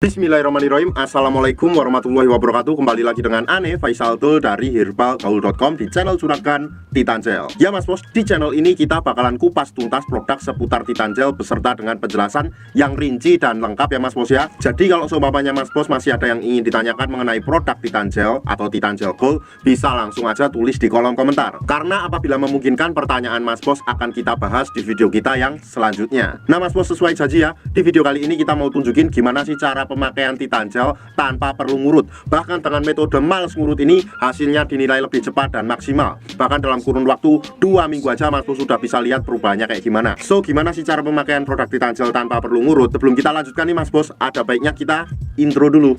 Bismillahirrahmanirrahim. Assalamualaikum warahmatullahi wabarakatuh. Kembali lagi dengan Ane Faisal Tul dari herbalgaul.com di channel Juragan Titan Gel. Ya mas bos, di channel ini kita bakalan kupas tuntas produk seputar Titan Gel beserta dengan penjelasan yang rinci dan lengkap ya mas bos ya. Jadi kalau seumpamanya mas bos masih ada yang ingin ditanyakan mengenai produk Titan Gel atau Titan Gel Gold, bisa langsung aja tulis di kolom komentar. Karena apabila memungkinkan, pertanyaan mas bos akan kita bahas di video kita yang selanjutnya. Nah mas bos, sesuai janji ya, di video kali ini kita mau tunjukin gimana sih cara pemakaian Titan Gel tanpa perlu ngurut. Bahkan dengan metode males ngurut ini hasilnya dinilai lebih cepat dan maksimal. Bahkan dalam kurun waktu 2 minggu aja mas bos sudah bisa lihat perubahannya kayak gimana. So gimana sih cara pemakaian produk Titan Gel tanpa perlu ngurut? Sebelum kita lanjutkan nih mas bos, ada baiknya kita intro dulu.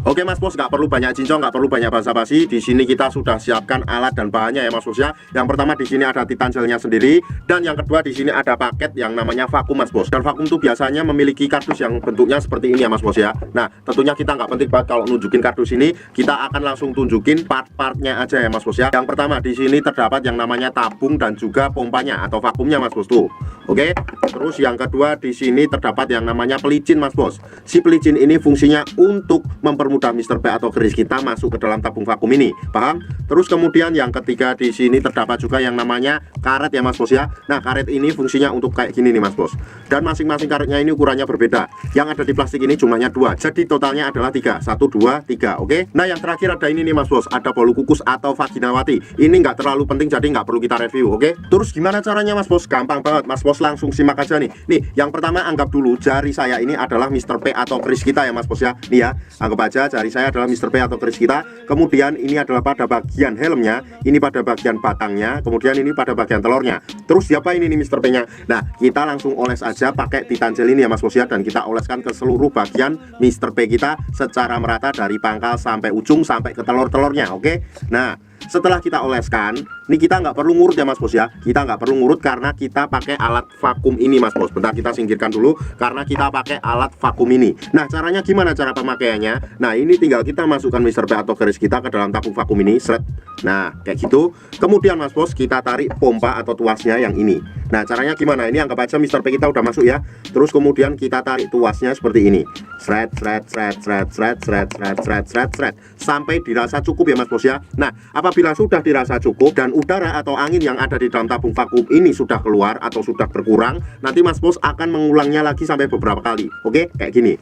Oke mas bos, nggak perlu banyak cincong, nggak perlu banyak basa-basi. Di sini kita sudah siapkan alat dan bahannya ya mas bos ya. Yang pertama di sini ada Titan Gelnya sendiri, dan yang kedua di sini ada paket yang namanya vakum mas bos. Dan vakum itu biasanya memiliki kardus yang bentuknya seperti ini ya mas bos ya. Nah tentunya kita nggak penting banget kalau nunjukin kardus ini, kita akan langsung tunjukin part-partnya aja ya mas bos ya. Yang pertama di sini terdapat yang namanya tabung dan juga pompanya atau vakumnya mas bos tuh. Oke, terus yang kedua di sini terdapat yang namanya pelicin mas bos. Si pelicin ini fungsinya untuk mempermudah Mr. P atau keris kita masuk ke dalam tabung vakum ini, paham? Terus kemudian yang ketiga di sini terdapat juga yang namanya karet ya mas bos ya. Nah karet ini fungsinya untuk kayak gini nih mas bos, dan masing-masing karetnya ini ukurannya berbeda. Yang ada di plastik ini jumlahnya 2, jadi totalnya adalah 3, 1, 2, 3. Oke, nah yang terakhir ada ini nih mas bos, ada bolu kukus atau vaginawati. Ini nggak terlalu penting jadi nggak perlu kita review. Oke, terus gimana caranya mas bos? Gampang banget mas bos, langsung simak aja nih. Nih yang pertama, anggap dulu jari saya ini adalah Mr. P atau keris kita ya mas bos ya. Nih ya, anggap aja jari saya adalah Mr. P atau keris kita. Kemudian ini adalah pada bagian helmnya, ini pada bagian batangnya, kemudian ini pada bagian telurnya. Terus siapa ini nih Mr. P nya? Nah kita langsung oles aja pakai Titan Gel ini ya mas bos ya, dan kita oleskan ke seluruh bagian Mr. P kita secara merata dari pangkal sampai ujung sampai ke telur-telurnya. Oke, nah setelah kita oleskan, ini kita nggak perlu ngurut ya mas bos ya. Kita nggak perlu ngurut karena kita pakai alat vakum ini mas bos. Bentar kita singkirkan dulu karena kita pakai alat vakum ini. Nah caranya gimana cara pemakaiannya? Nah ini tinggal kita masukkan Mr. P atau keris kita ke dalam tabung vakum ini, seret. Nah kayak gitu. Kemudian mas bos kita tarik pompa atau tuasnya yang ini. Nah caranya gimana? Ini anggap aja Mr. P kita udah masuk ya. Terus kemudian kita tarik tuasnya seperti ini, seret seret seret seret seret seret seret seret seret seret sampai dirasa cukup ya mas bos ya. Nah apabila sudah dirasa cukup dan udara atau angin yang ada di dalam tabung vakum ini sudah keluar atau sudah berkurang, nanti mas bos akan mengulangnya lagi sampai beberapa kali. Oke, kayak gini.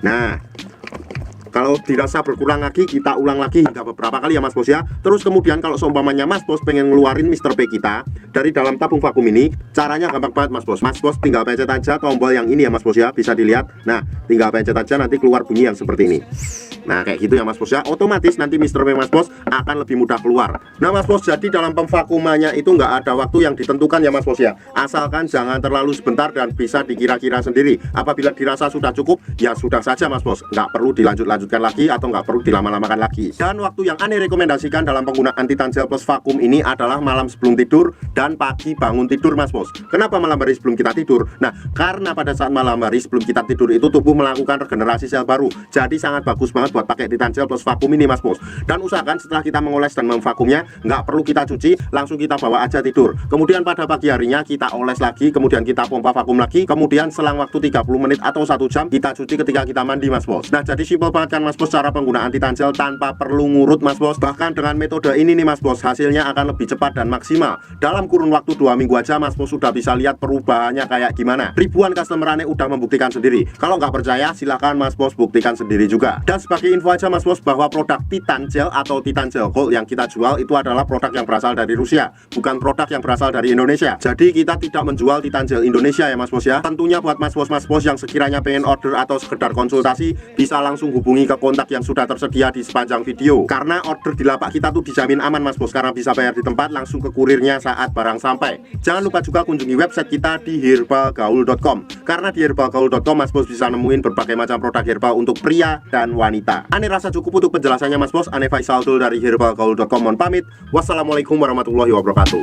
Nah kalau dirasa berkurang lagi, kita ulang lagi hingga beberapa kali ya mas bos ya. Terus kemudian kalau seumpamanya mas bos pengen ngeluarin Mr. P kita dari dalam tabung vakum ini, caranya gampang banget mas bos. Mas bos tinggal pencet aja tombol yang ini ya mas bos ya, bisa dilihat. Nah tinggal pencet aja, nanti keluar bunyi yang seperti ini. Nah kayak gitu ya mas bos ya, otomatis nanti Mr. P mas bos akan lebih mudah keluar. Nah mas bos, jadi dalam pemvakumannya itu nggak ada waktu yang ditentukan ya mas bos ya. Asalkan jangan terlalu sebentar dan bisa dikira-kira sendiri. Apabila dirasa sudah cukup, ya sudah saja mas bos, nggak perlu dilanjutkan lagi atau nggak perlu dilama-lamakan lagi. Dan waktu yang Ane rekomendasikan dalam penggunaan Titan Gel plus vakum ini adalah malam sebelum tidur dan pagi bangun tidur mas bos. Kenapa malam hari sebelum kita tidur? Nah karena pada saat malam hari sebelum kita tidur itu tubuh melakukan regenerasi sel baru. Jadi sangat bagus banget buat pakai Titan Gel plus vakum ini mas bos. Dan usahakan setelah kita mengoles dan memvakumnya, nggak perlu kita cuci, langsung kita bawa aja tidur. Kemudian pada pagi harinya kita oles lagi, kemudian kita pompa vakum lagi, kemudian selang waktu 30 menit atau 1 jam kita cuci ketika kita mandi mas bos. Nah jadi simpel banget kan mas bos cara penggunaan Titan Gel tanpa perlu ngurut mas bos. Bahkan dengan metode ini nih mas bos, hasilnya akan lebih cepat dan maksimal. Dalam kurun waktu 2 minggu aja mas bos sudah bisa lihat perubahannya kayak gimana. Ribuan customer Ane udah membuktikan sendiri. Kalau nggak percaya silahkan mas bos buktikan sendiri juga. Dan sebagai info aja mas bos, bahwa produk Titan Gel atau Titan Gel Gold yang kita jual itu adalah produk yang berasal dari Rusia, bukan produk yang berasal dari Indonesia. Jadi kita tidak menjual Titan Gel Indonesia ya mas bos ya. Tentunya buat mas bos yang sekiranya pengen order atau sekedar konsultasi, bisa langsung hubungi ke kontak yang sudah tersedia di sepanjang video. Karena order di lapak kita tuh dijamin aman mas bos, karena bisa bayar di tempat langsung ke kurirnya saat barang sampai. Jangan lupa juga kunjungi website kita di herbalgaul.com, karena di herbalgaul.com mas bos bisa nemuin berbagai macam produk herbal untuk pria dan wanita. Ane rasa cukup untuk penjelasannya mas bos. Ane Faisal Tul dari herbalgaul.com mohon pamit. Wassalamualaikum warahmatullahi wabarakatuh.